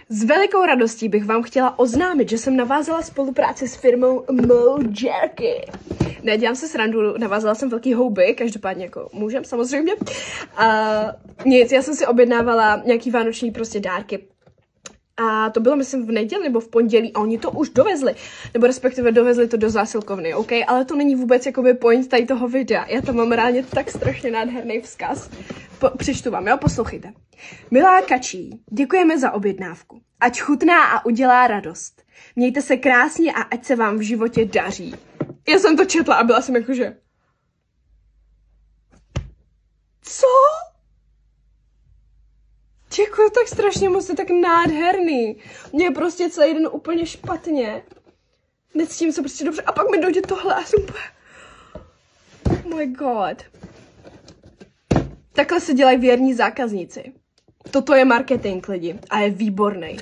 S velikou radostí bych vám chtěla oznámit, že jsem navázala spolupráci s firmou Mo Jerky. Ne, dělám se srandu, navázala jsem velký houby, každopádně jako můžem samozřejmě. Nic, já jsem si objednávala nějaký vánoční prostě dárky. A to bylo, myslím, v neděli nebo v pondělí a oni to už dovezli. Nebo respektive dovezli to do zásilkovny, OK? Ale to není vůbec jakoby point tady toho videa. Já tam mám reálně tak strašně nádherný vzkaz. Přečtu vám, jo? Poslouchejte. Milá Kačí, děkujeme za objednávku. Ať chutná a udělá radost. Mějte se krásně a ať se vám v životě daří. Já jsem to četla a byla jsem jakože... Co? Děkuji tak strašně moc, je tak nádherný. Mně je prostě celý den úplně špatně. Necítím se prostě dobře a pak mi dojde tohle a jsem úplně... Oh my god. Takhle se dělají věrní zákazníci. Toto je marketing, lidi. A je výborný.